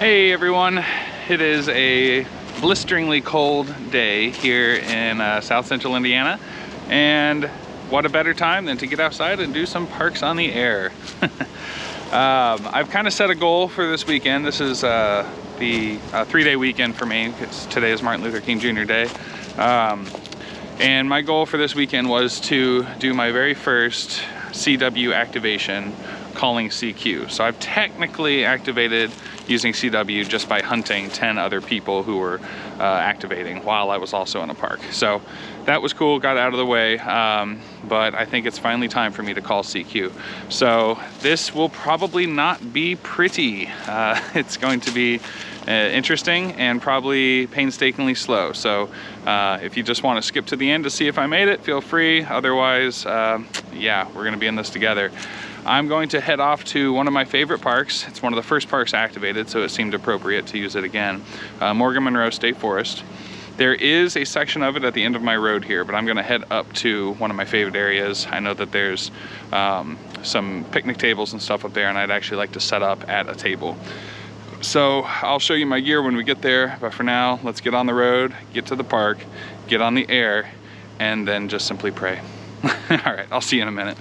Hey everyone, it is a blisteringly cold day here in South Central Indiana, and what a better time than to get outside and do some parks on the air. I've kind of set a goal for this weekend. This is the 3-day weekend for me because today is Martin Luther King Jr. Day. And my goal for this weekend was to do my very first CW activation calling CQ. So I've technically activated using CW just by hunting 10 other people who were activating while I was also in a park. So that was cool, got out of the way, but I think it's finally time for me to call CQ. So this will probably not be pretty. It's going to be interesting and probably painstakingly slow. So if you just want to skip to the end to see if I made it, feel free. Otherwise, yeah, we're gonna be in this together. I'm going to head off to one of my favorite parks. It's one of the first parks activated, so it seemed appropriate to use it again. Morgan Monroe State Forest. There is a section of it at the end of my road here, but I'm gonna head up to one of my favorite areas. I know that there's some picnic tables and stuff up there, and I'd actually like to set up at a table. So I'll show you my gear when we get there, but for now, let's get on the road, get to the park, get on the air, and then just simply pray. All right, I'll see you in a minute.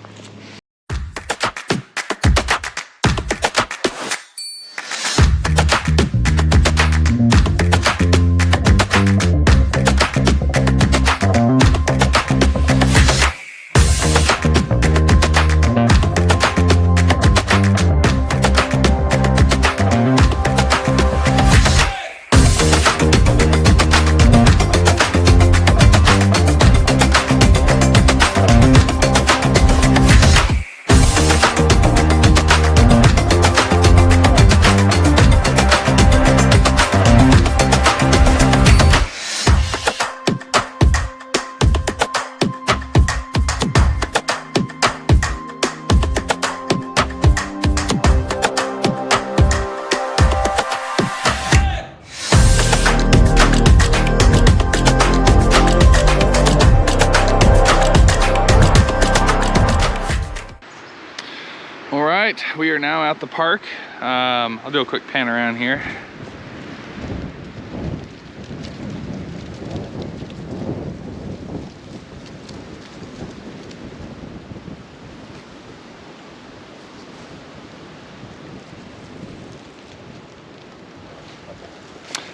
We are now at the park. I'll do a quick pan around here.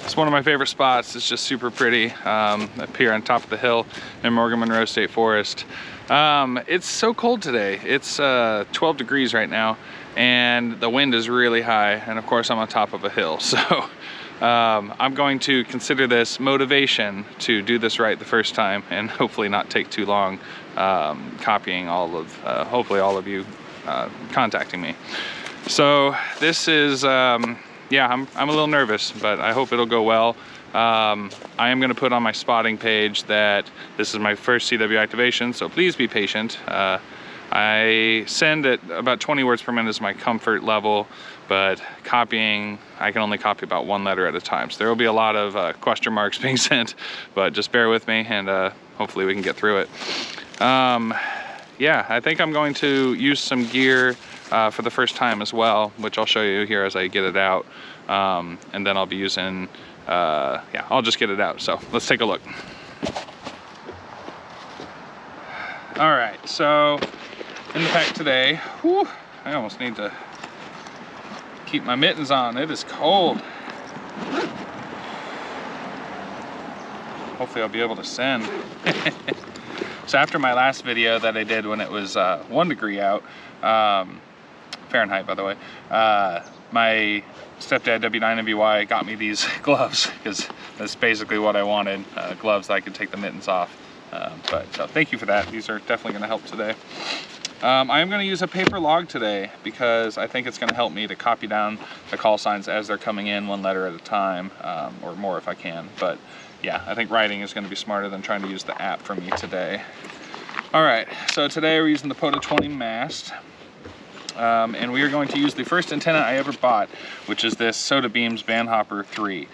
It's one of my favorite spots. It's just super pretty up here on top of the hill in Morgan Monroe State Forest. It's so cold today. It's 12 degrees right now, and the wind is really high, and of course I'm on top of a hill. So I'm going to consider this motivation to do this right the first time, and hopefully not take too long copying all of, hopefully all of you contacting me. So this is, yeah, I'm a little nervous, but I hope it'll go well. I am going to put on my spotting page that this is my first CW activation, so please be patient. I send at about 20 words per minute is my comfort level, but copying, I can only copy about one letter at a time. So there will be a lot of question marks being sent, but just bear with me, and hopefully we can get through it. Yeah, I think I'm going to use some gear for the first time as well, which I'll show you here as I get it out. And then I'll be using, yeah, I'll just get it out. So let's take a look. All right, so in the pack today, whew, I almost need to keep my mittens on. It is cold. Hopefully I'll be able to send. So after my last video that I did when it was 1 degree out, Fahrenheit by the way, my stepdad W9MVY got me these gloves because that's basically what I wanted, gloves that I could take the mittens off. But so thank you for that. These are definitely going to help today. I am going to use a paper log today because I think it's going to help me to copy down the call signs as they're coming in, one letter at a time, or more if I can. But yeah, I think writing is going to be smarter than trying to use the app for me today. All right, so today we're using the POTA 20 mast. And we are going to use the first antenna I ever bought, which is this Soda Beams Bandhopper 3.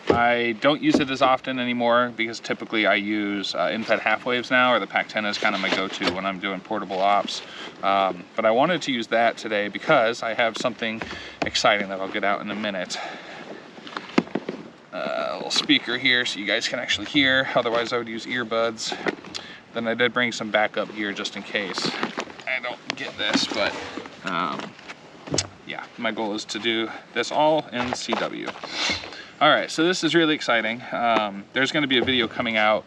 I don't use it as often anymore because typically I use in-fed half waves now, or the Pac-10 is kind of my go-to when I'm doing portable ops. But I wanted to use that today because I have something exciting that I'll get out in a minute. A little speaker here so you guys can actually hear, otherwise I would use earbuds. Then I did bring some backup gear just in case I don't get this, but yeah, my goal is to do this all in CW. All right, so this is really exciting. There's going to be a video coming out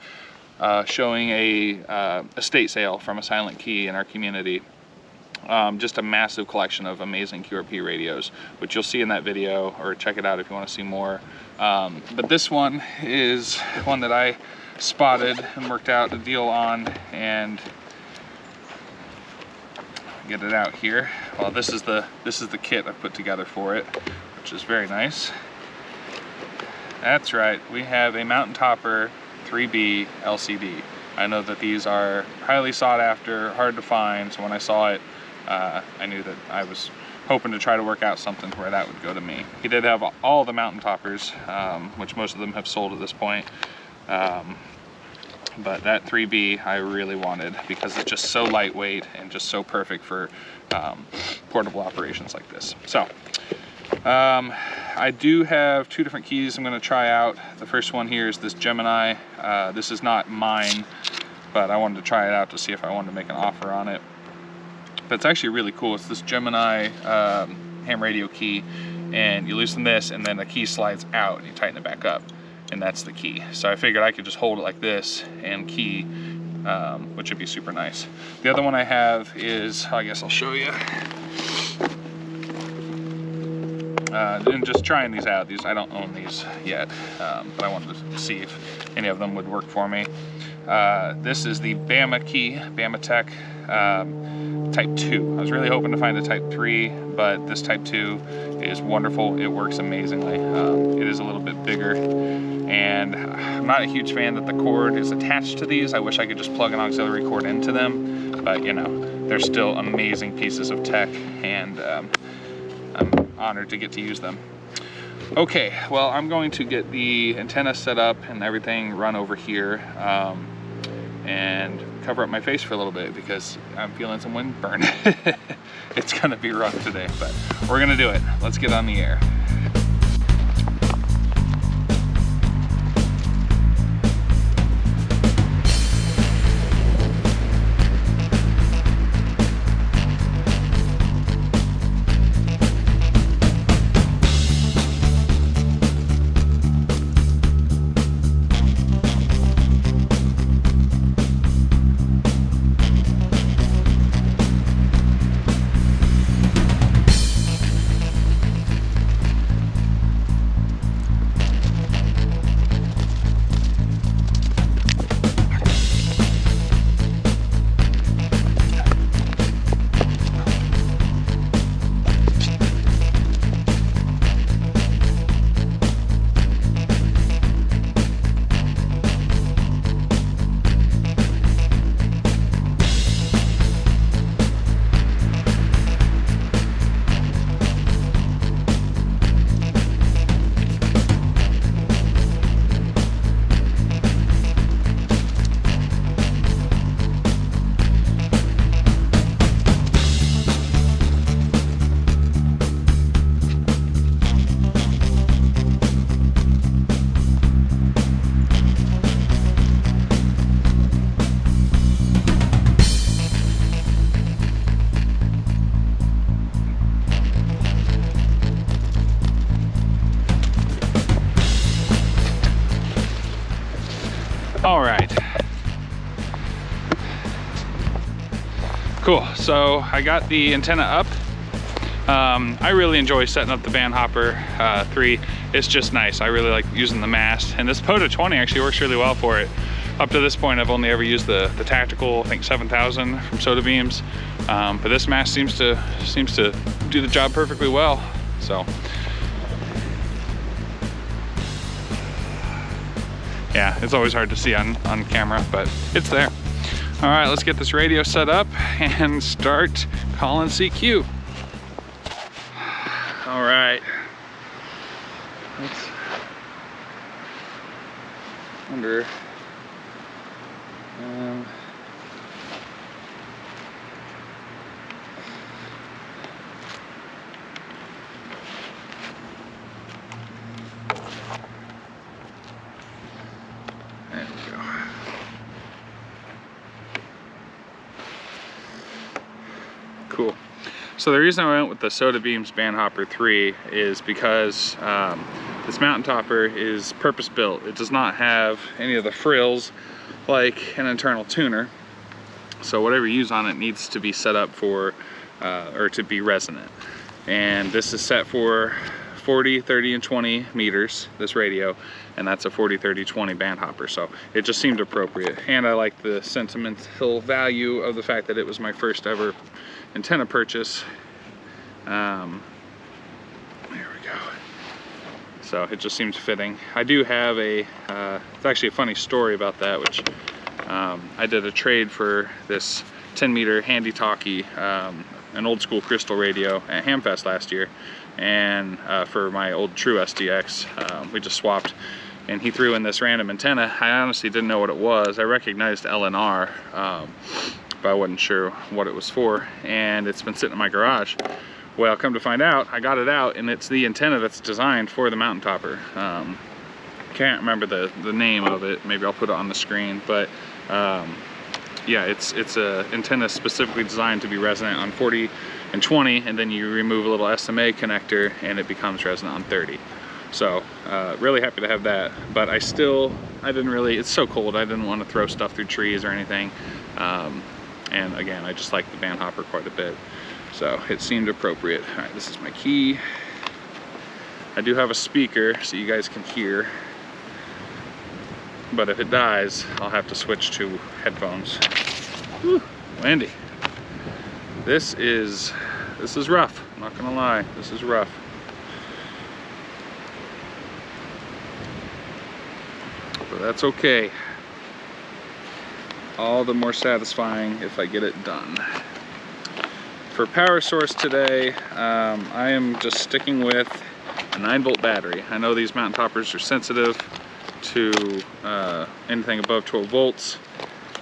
showing a estate sale from a silent key in our community. Just a massive collection of amazing QRP radios, which you'll see in that video, or check it out if you want to see more. But this one is one that I spotted and worked out a deal on, and get it out here. Well, this is the kit I put together for it, which is very nice. That's right, we have a Mountain Topper 3B LCD. I know that these are highly sought after, hard to find, so when I saw it, I knew that I was hoping to try to work out something where that would go to me. He did have all the Mountain Toppers, which most of them have sold at this point. But that 3B I really wanted because it's just so lightweight and just so perfect for portable operations like this. So I do have two different keys I'm going to try out. The first one here is this Gemini. This is not mine, but I wanted to try it out to see if I wanted to make an offer on it. But it's actually really cool. It's this Gemini ham radio key, and you loosen this and then the key slides out and you tighten it back up, and that's the key. So I figured I could just hold it like this and key, which would be super nice. The other one I have is, I guess I'll show you. And just trying these out. These, I don't own these yet, but I wanted to see if any of them would work for me. This is the Bama key, Bama Tech Type 2. I was really hoping to find a Type 3, but this Type 2 is wonderful. It works amazingly. It is a little bit bigger, and I'm not a huge fan that the cord is attached to these. I wish I could just plug an auxiliary cord into them, but you know, they're still amazing pieces of tech, and I'm honored to get to use them. Okay, well, I'm going to get the antenna set up and everything run over here, and cover up my face for a little bit because I'm feeling some wind burn. It's gonna be rough today, but we're gonna do it. Let's get on the air. All right. Cool, so I got the antenna up. I really enjoy setting up the band hopper 3. It's just nice. I really like using the mast, and this POTA 20 actually works really well for it. Up to this point, I've only ever used the tactical, I think 7000 from Soda Beams, but this mast seems to do the job perfectly well. So yeah, it's always hard to see on camera, but it's there. All right, let's get this radio set up and start calling CQ. All right, Wonder. There we go. Cool. So the reason I went with the Soda Beams Bandhopper 3 is because this mountain topper is purpose built. It does not have any of the frills like an internal tuner. So whatever you use on it needs to be set up for, or to be resonant. And this is set for 40, 30, and 20 meters, this radio, and that's a 40, 30, 20 bandhopper. So it just seemed appropriate. And I like the sentimental value of the fact that it was my first ever antenna purchase. There we go. So it just seems fitting. I do have a, it's actually a funny story about that, which I did a trade for this 10-meter handy talkie, an old school crystal radio at Hamfest last year, and for my old True SDX, we just swapped, and he threw in this random antenna. I honestly didn't know what it was. I recognized LNR, but I wasn't sure what it was for, and it's been sitting in my garage. Well, come to find out, I got it out, and it's the antenna that's designed for the mountain topper. Can't remember the name of it. Maybe I'll put it on the screen, but yeah, it's a antenna specifically designed to be resonant on 40 and 20, and then you remove a little SMA connector and it becomes resonant on 30. So really happy to have that, but I didn't really, it's so cold, I didn't want to throw stuff through trees or anything. And again, I just like the bandhopper quite a bit, so it seemed appropriate. All right, this is my key. I do have a speaker so you guys can hear, but if it dies, I'll have to switch to headphones. Whew, windy. This is rough, I'm not gonna lie, this is rough. But that's okay. All the more satisfying if I get it done. For power source today, I am just sticking with a 9-volt battery. I know these mountain toppers are sensitive to anything above 12 volts,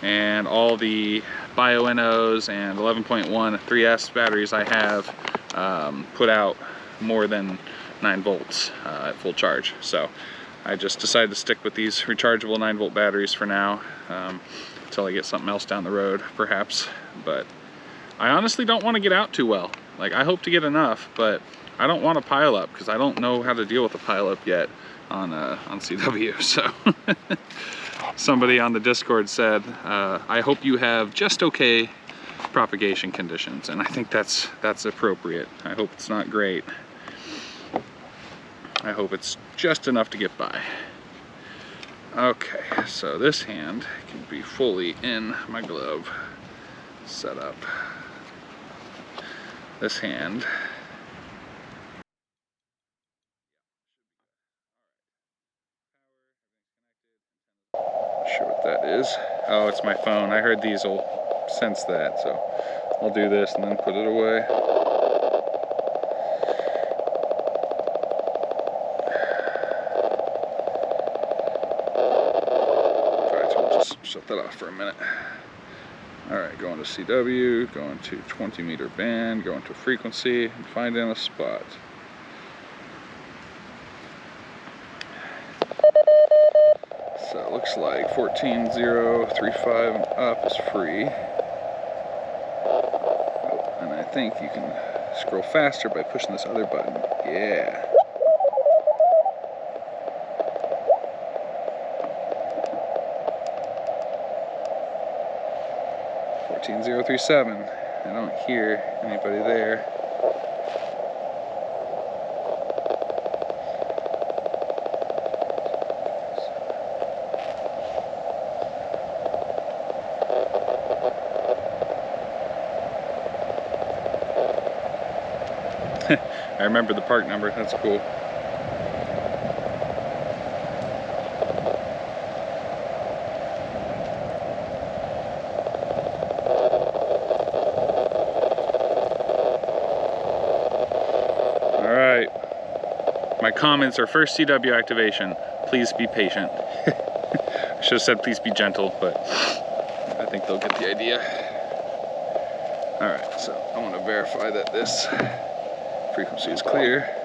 and all the BioNOs and 11.1 3S batteries I have put out more than 9 volts at full charge. So I just decided to stick with these rechargeable 9-volt batteries for now, until I get something else down the road, perhaps. But I honestly don't want to get out too well. Like, I hope to get enough, but I don't want to pile up because I don't know how to deal with a pile up yet on CW. So somebody on the Discord said, I hope you have just okay propagation conditions, and I think that's appropriate. I hope it's not great. I hope it's just enough to get by. Okay, so this hand can be fully in my glove set up. This hand. Not sure what that is. Oh, it's my phone. I heard these will sense that, so I'll do this and then put it away. Shut that off for a minute. Alright, going to CW, going to 20-meter band, going to frequency, and finding a spot. So it looks like 14.035 and up is free. Oh, and I think you can scroll faster by pushing this other button. Yeah. 14.037. I don't hear anybody there. I remember the park number, that's cool. My comments are first CW activation. Please be patient. Should have said please be gentle, but I think they'll get the idea. All right, so I want to verify that this frequency is clear.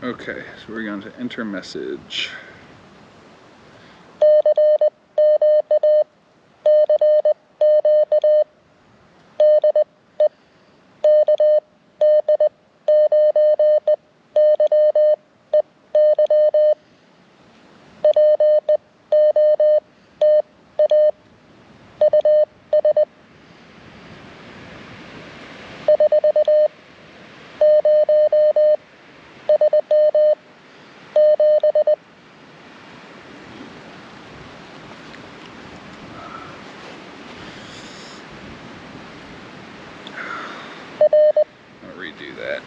Okay, so we're going to enter message. Redo that.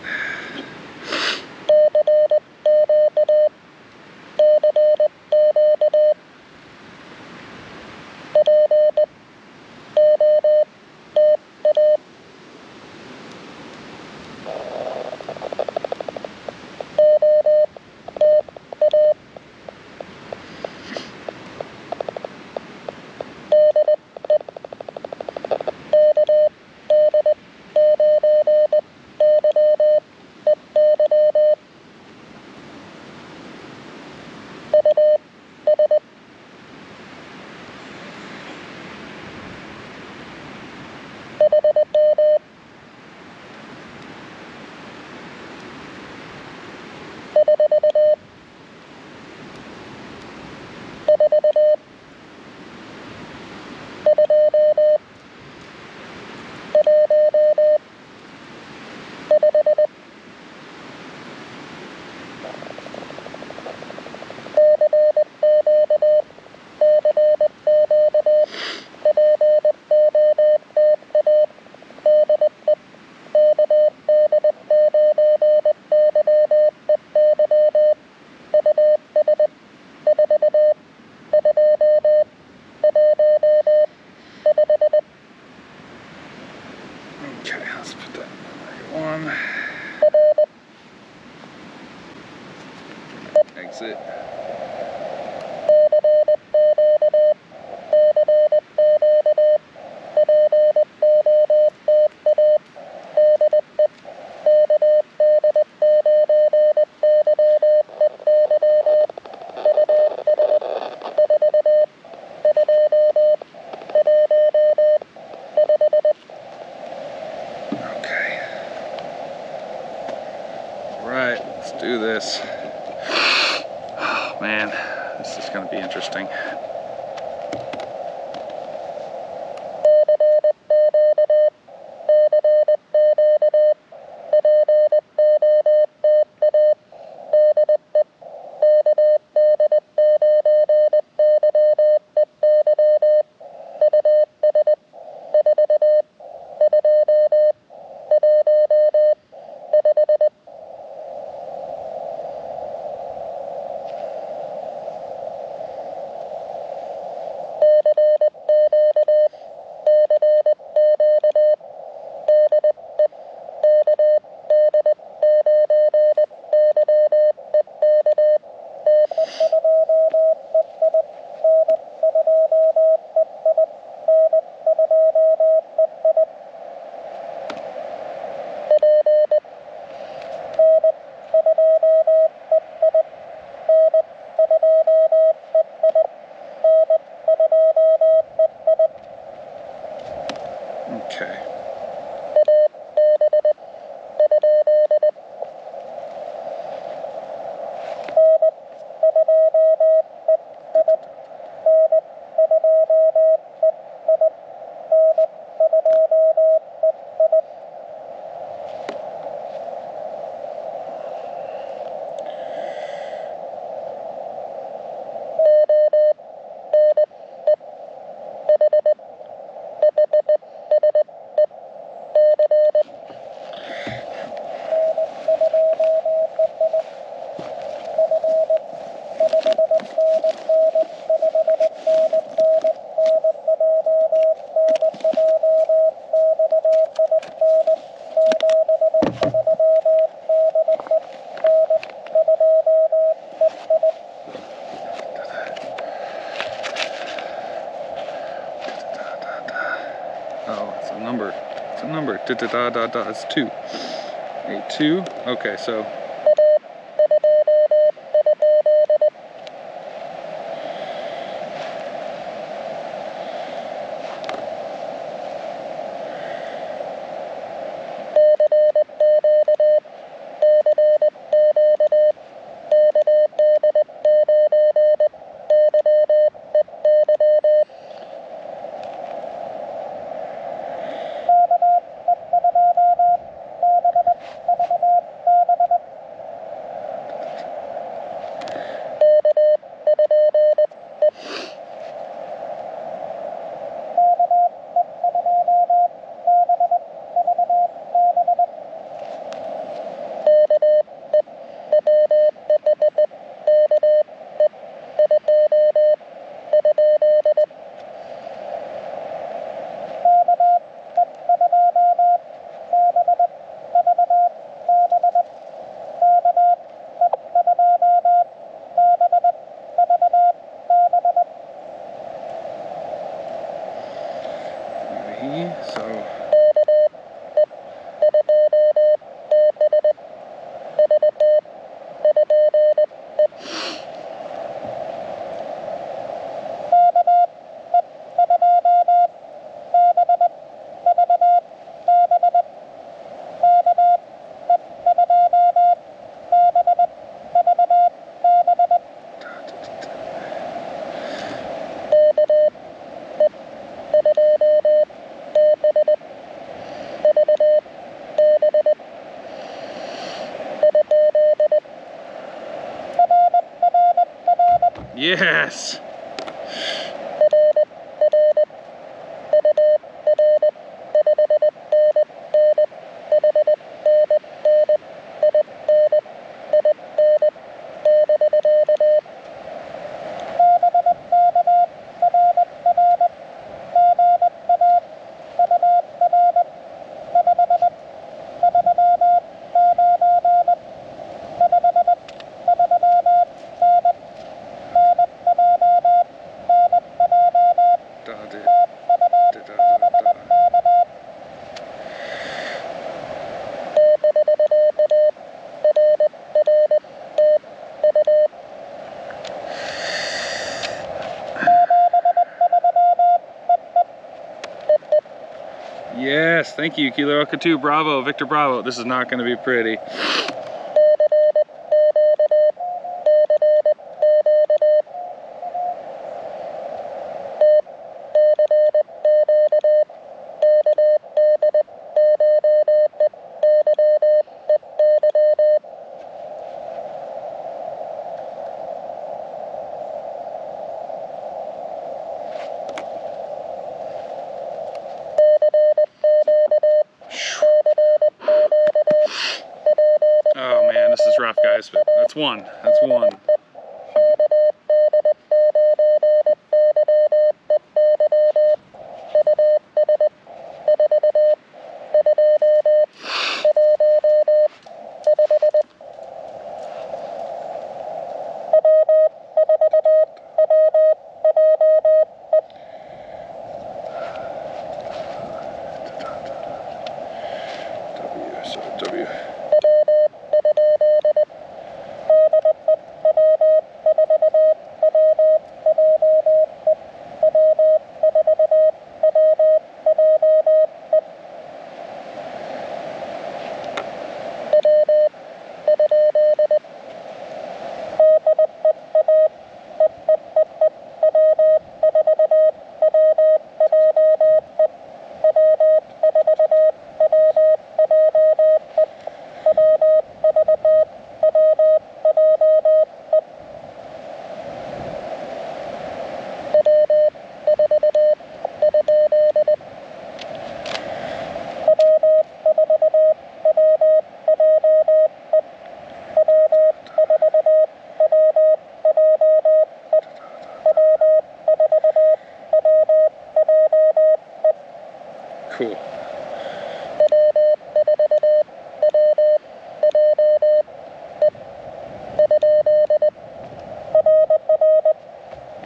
Okay, let's put that on one. Exit. Right, let's do this. Oh man, this is going to be interesting. Okay. Oh, it's a number. It's a number. Da da da da da. It's 2. 82. Okay, so. So. Yes! Yes, thank you, Kilo Echo 2, Bravo, Victor Bravo. This is not going to be pretty. Oh man, this is rough, guys, but that's one. That's one. W. Cool.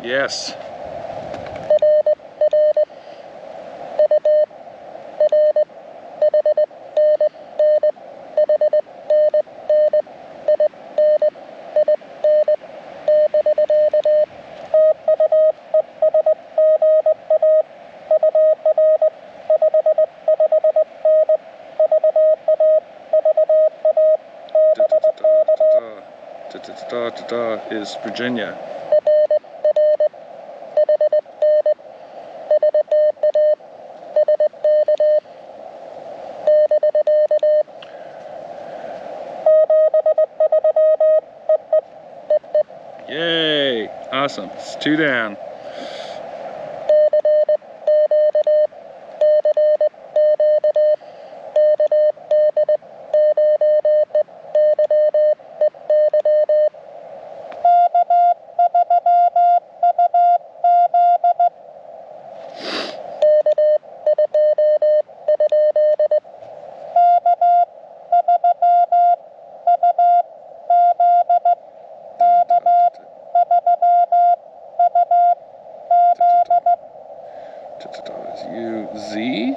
Yes. da da da is Virginia. Yay! Awesome. It's 2 down. U Z.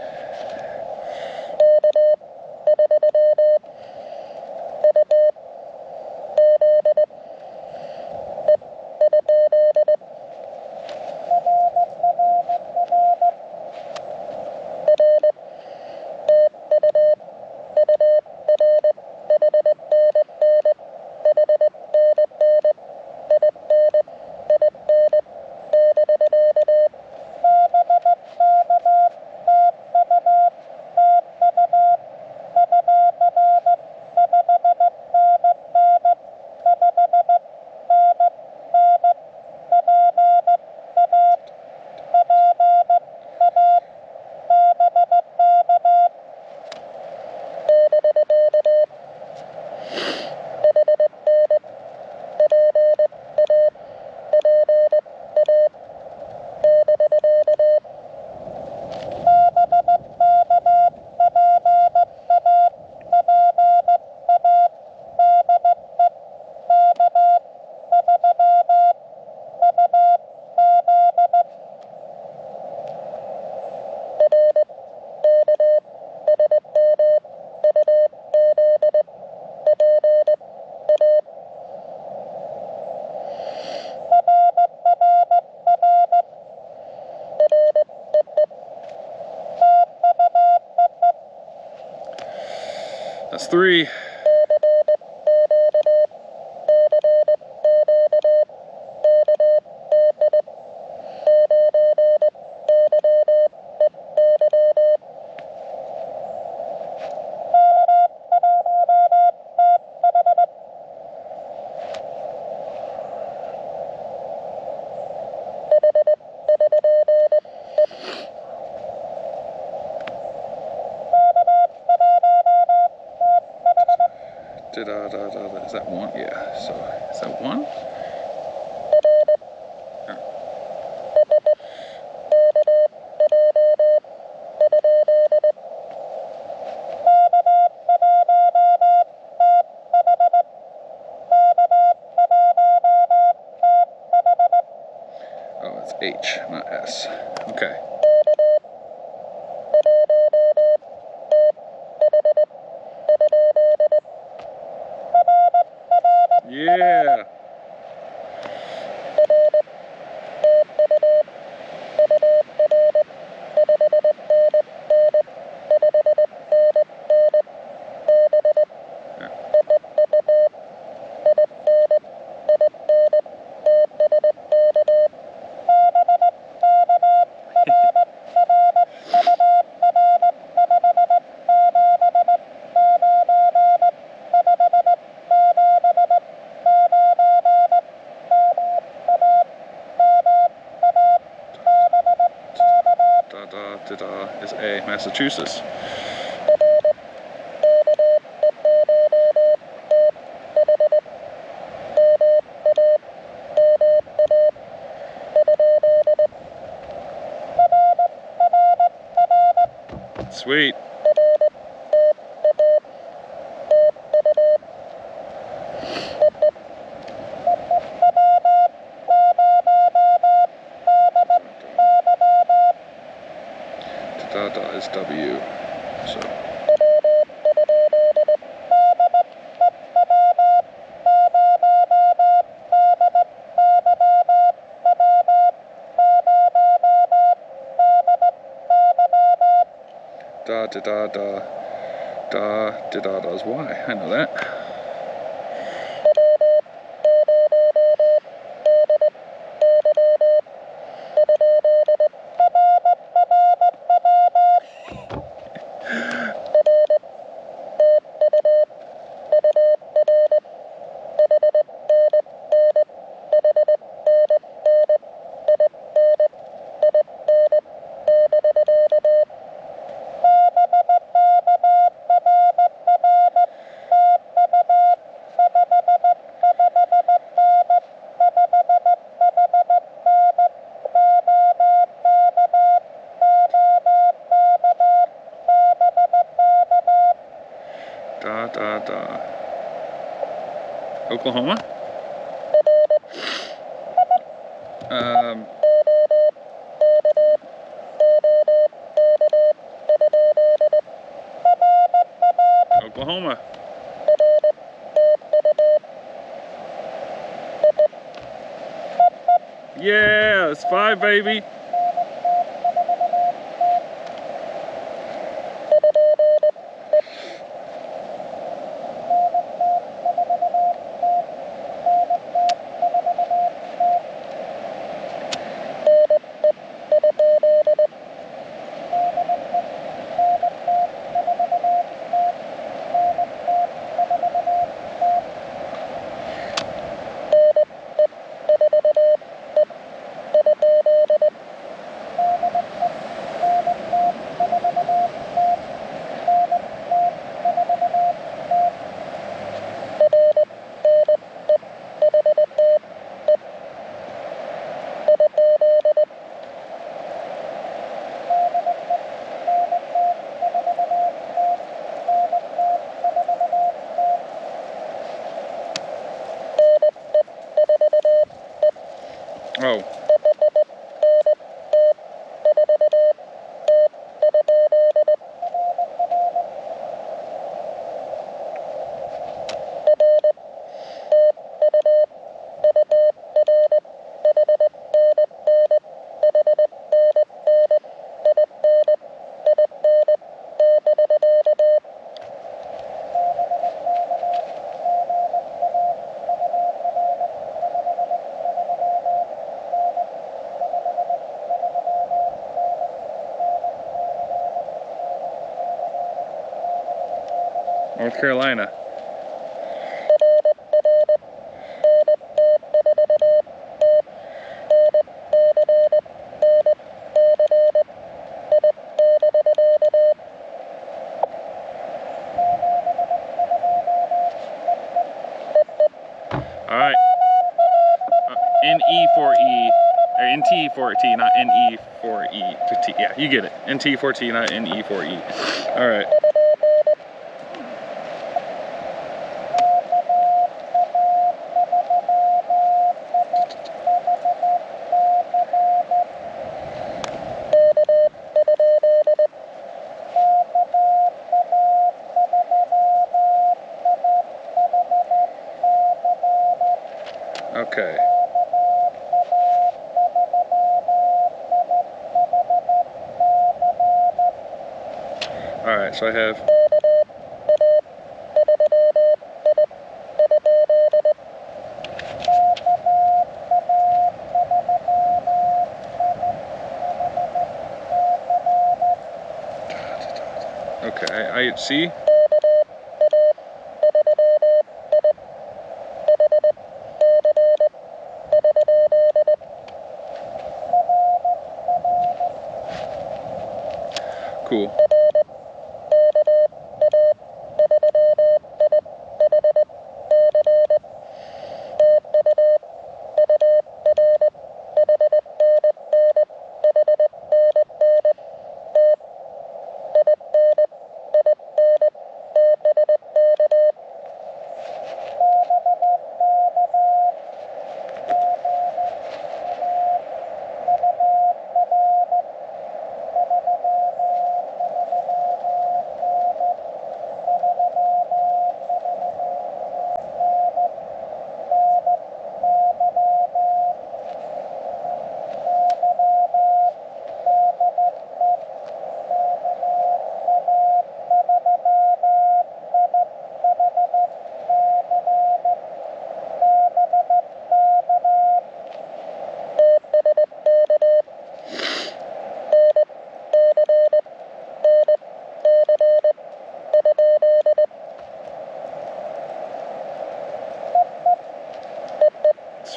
That's 3. Is that 1? Yeah. So is that 1? Oh, it's H, not S. Okay. Yeah. Is A, Massachusetts. Sweet. Da is W. So. Da da da da da da da da is Y. I know that. Oklahoma. Oklahoma. Yeah, it's 5, baby. Oh. North Carolina. All right. NE for E, or NT for T, not NE for E to T. Yeah, you get it. NT for T, not NE for E. All right. Okay. All right, so I have okay, I see. Cool.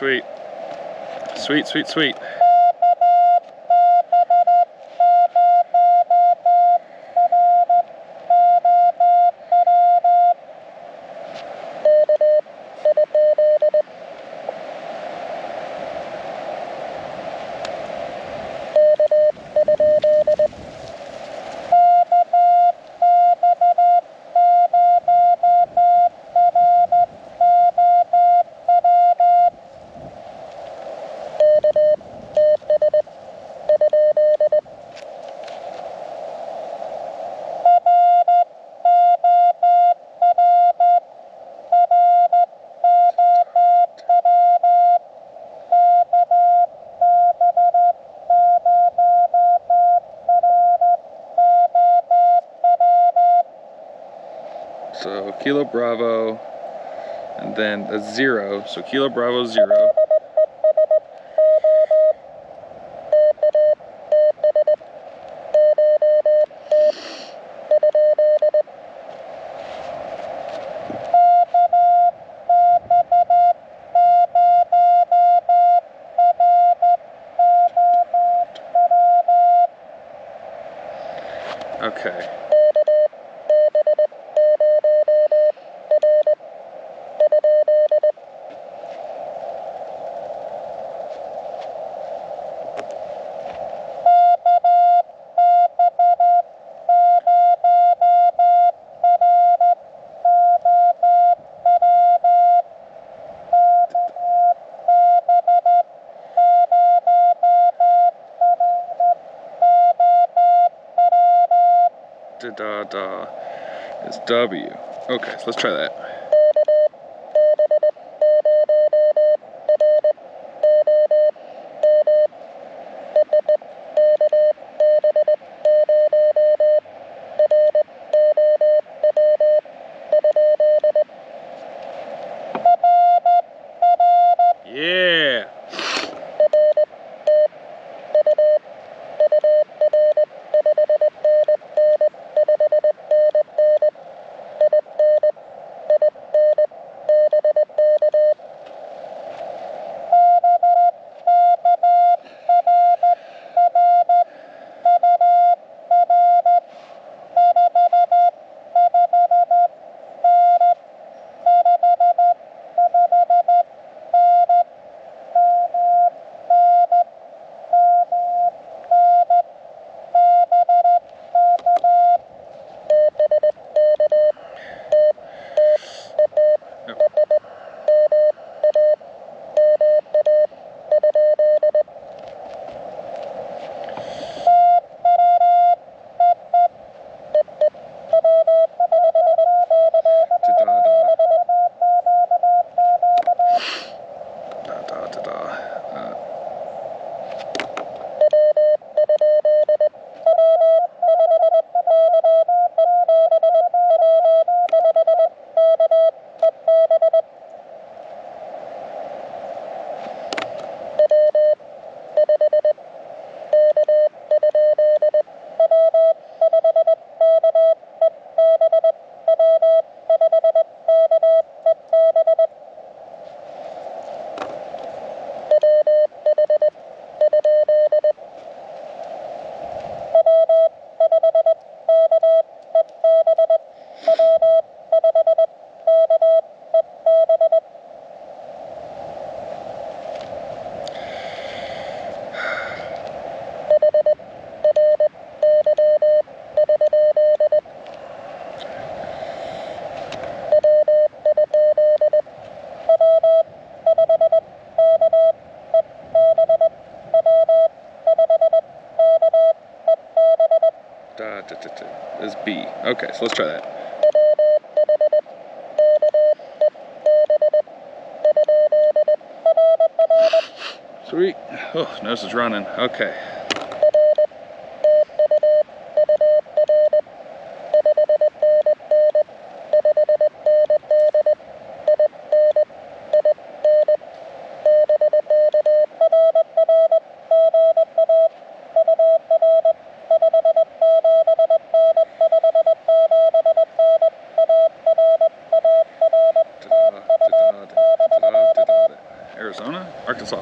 Sweet. Sweet, sweet, sweet. So Kilo Bravo, and then a 0. So Kilo Bravo 0. Okay. Da da is W. Okay, so let's try that. Yeah. Is B. Okay, so let's try that. Sweet. Oh, nose is running. Okay. Arizona, Arkansas.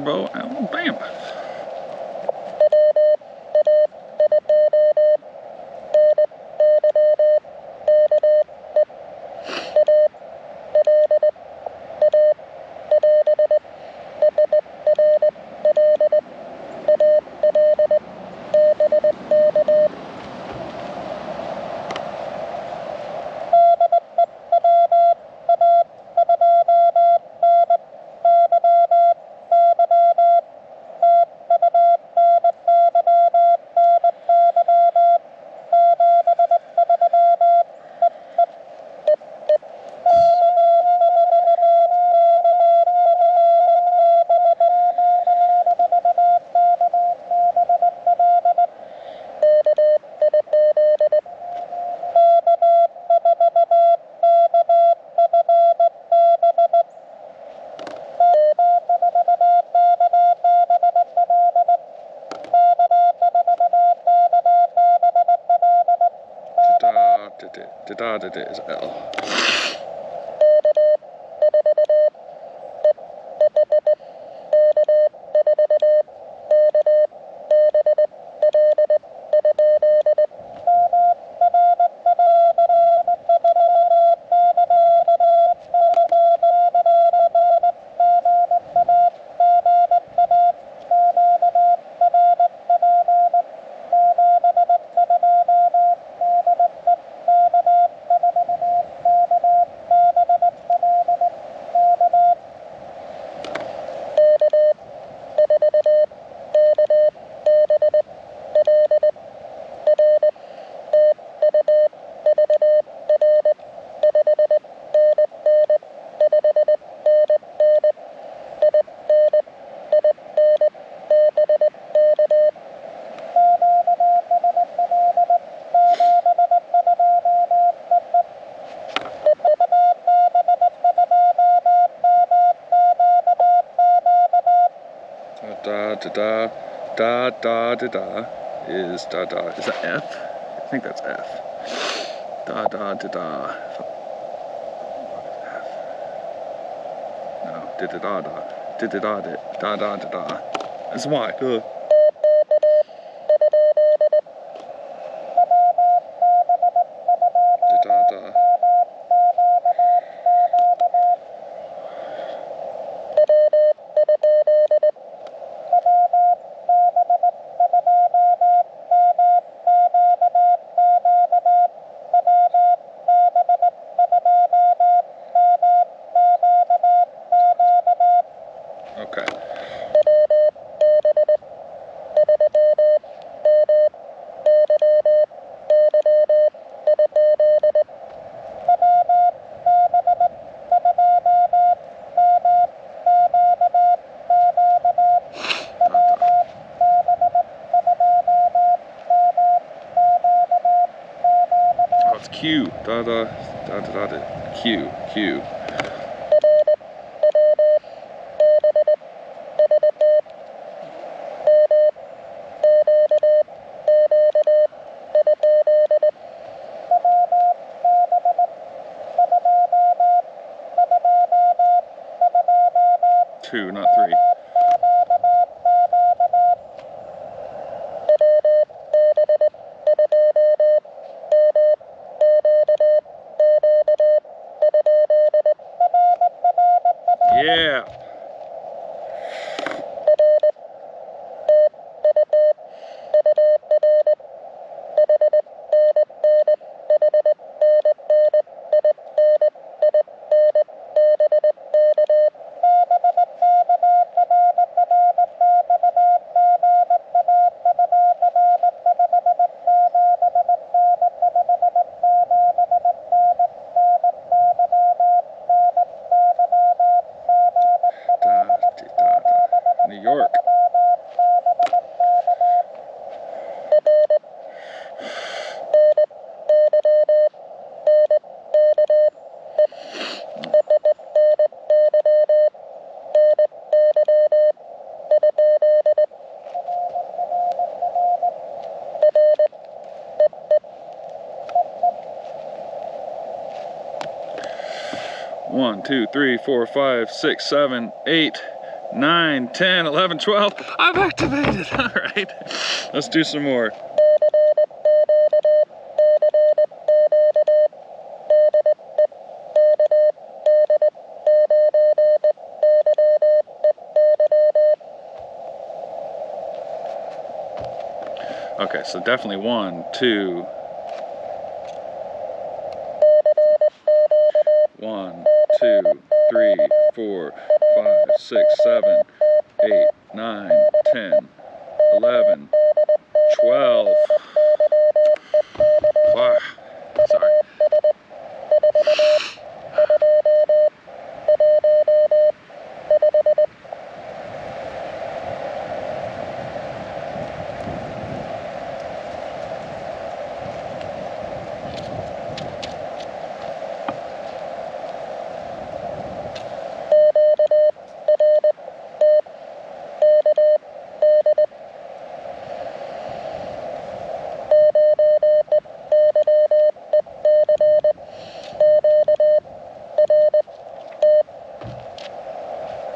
Turbo, Alabama. Da is L. Da is da. Is that F? I think that's F. Da. No, da. That's Y. Ugh. Da. Okay. Oh, it's Q. Da. Q. 2, not 3. Yeah. New York. One, 2, 3, 4, 5, 6, 7, 8, 9, 10, 11, 12. I've activated. All right, let's do some more. Okay, so definitely 1, 2. 1, 2, 3, 4, 5, 6, 7, 8, 9, 10, 11, 12. Wow. Sorry.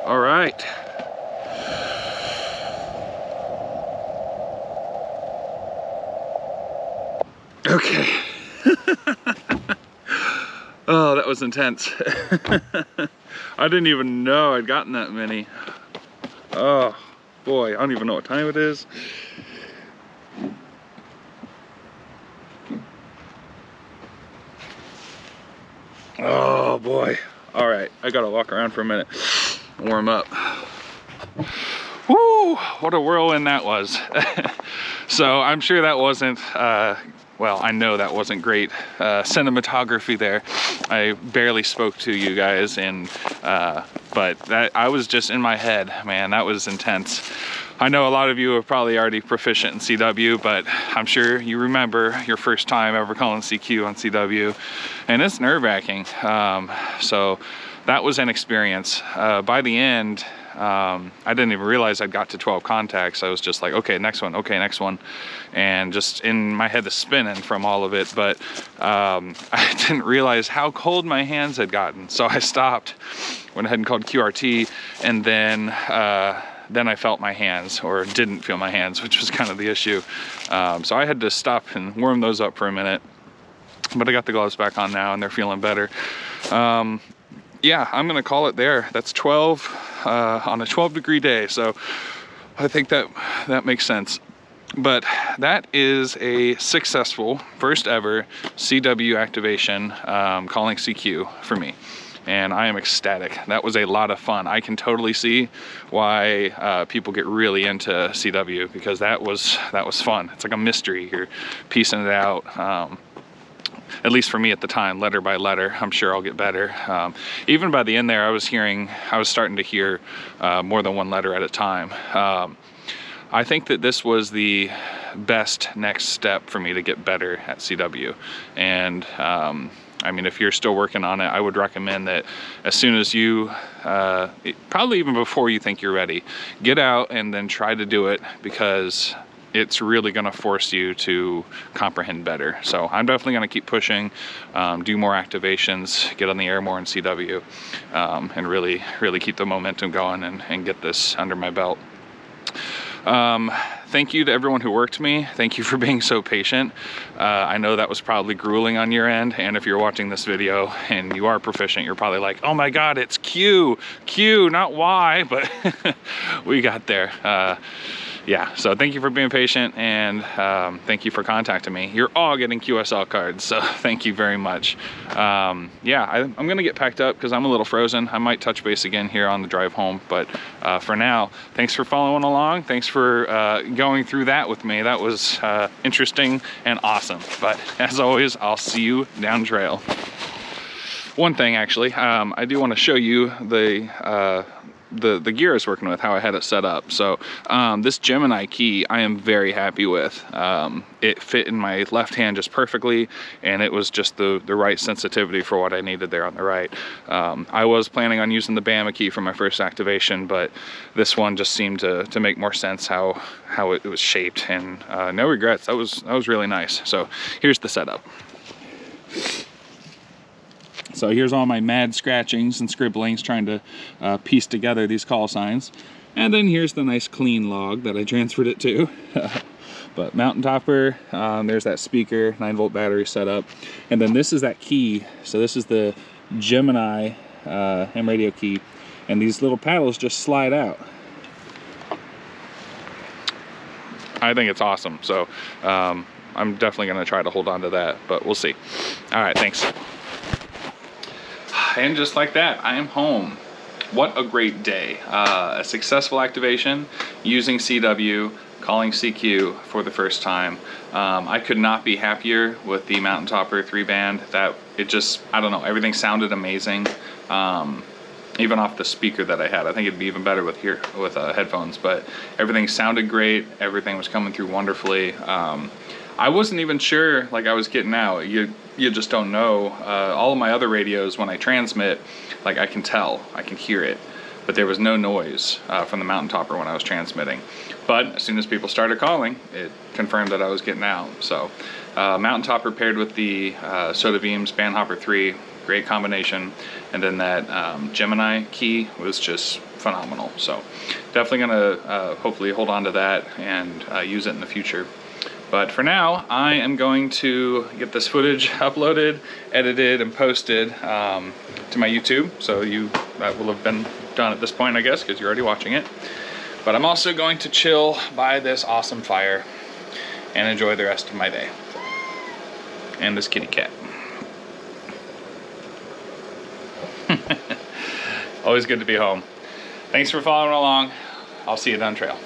All right. Okay. Oh, that was intense. I didn't even know I'd gotten that many. Oh boy, I don't even know what time it is. Oh boy. All right, I gotta walk around for a minute, warm up. Woo, what a whirlwind that was. So I'm sure that wasn't, well, I know that wasn't great cinematography there. I barely spoke to you guys, and but that, I was just in my head, man, that was intense. I know a lot of you are probably already proficient in CW, but I'm sure you remember your first time ever calling CQ on CW, and it's nerve-wracking. So that was an experience. By the end, I didn't even realize I'd got to 12 contacts. I was just like, okay, next one, okay, next one. And just in my head, the spinning from all of it. But I didn't realize how cold my hands had gotten. So I stopped, went ahead and called QRT, and then I felt my hands, or didn't feel my hands, which was kind of the issue. So I had to stop and warm those up for a minute. But I got the gloves back on now, and they're feeling better. Yeah, I'm gonna call it there. That's 12 on a 12-degree day, so I think that makes sense. But that is a successful first ever CW activation, calling CQ for me, and I am ecstatic. That was a lot of fun. I can totally see why people get really into CW, because that was fun. It's like a mystery. You're piecing it out. At least for me at the time, letter by letter. I'm sure I'll get better. Even by the end there, I was starting to hear more than one letter at a time. I think that this was the best next step for me to get better at CW. And I mean, if you're still working on it, I would recommend that as soon as you, probably even before you think you're ready, get out and then try to do it, because it's really going to force you to comprehend better. So I'm definitely going to keep pushing, do more activations, get on the air more in CW, and really keep the momentum going and get this under my belt. Thank you to everyone who worked me. Thank you for being so patient. I know that was probably grueling on your end, and if you're watching this video and you are proficient, you're probably like, oh my God, it's Q, not Y, but we got there. Yeah, so thank you for being patient, and thank you for contacting me. You're all getting QSL cards, so thank you very much. Yeah, I'm gonna get packed up because I'm a little frozen. I might touch base again here on the drive home, but for now, thanks for following along. Thanks for going through that with me. That was interesting and awesome. But as always, I'll see you down trail. One thing, actually, I do want to show you the gear I was working with, how I had it set up. So this Gemini key I am very happy with. It fit in my left hand just perfectly, and it was just the right sensitivity for what I needed there on the right. I was planning on using the Bama key for my first activation, but this one just seemed to make more sense how it was shaped, and no regrets. That was really nice. So here's the setup. So here's all my mad scratchings and scribblings trying to piece together these call signs. And then here's the nice clean log that I transferred it to. But mountain topper, there's that speaker, 9-volt battery setup. And then this is that key. So this is the Gemini ham radio key. And these little paddles just slide out. I think it's awesome. So I'm definitely gonna try to hold on to that, but we'll see. All right, thanks. And just like that, I am home. What a great day. A successful activation using CW, calling CQ for the first time. I could not be happier with the Mountain Topper 3-band. That it just, I don't know, everything sounded amazing. Even off the speaker that I had. I think it'd be even better with headphones, but everything sounded great. Everything was coming through wonderfully. I wasn't even sure, like, I was getting out. You just don't know. All of my other radios, when I transmit, like, I can tell, I can hear it, but there was no noise from the Mountain Topper when I was transmitting. But as soon as people started calling, it confirmed that I was getting out. So Mountain Topper paired with the Soda Beams Band Hopper 3, great combination. And then that Gemini key was just phenomenal. So definitely gonna hopefully hold on to that and use it in the future. But for now, I am going to get this footage uploaded, edited, and posted to my YouTube. So that will have been done at this point, I guess, because you're already watching it. But I'm also going to chill by this awesome fire and enjoy the rest of my day. And this kitty cat. Always good to be home. Thanks for following along. I'll see you down trail.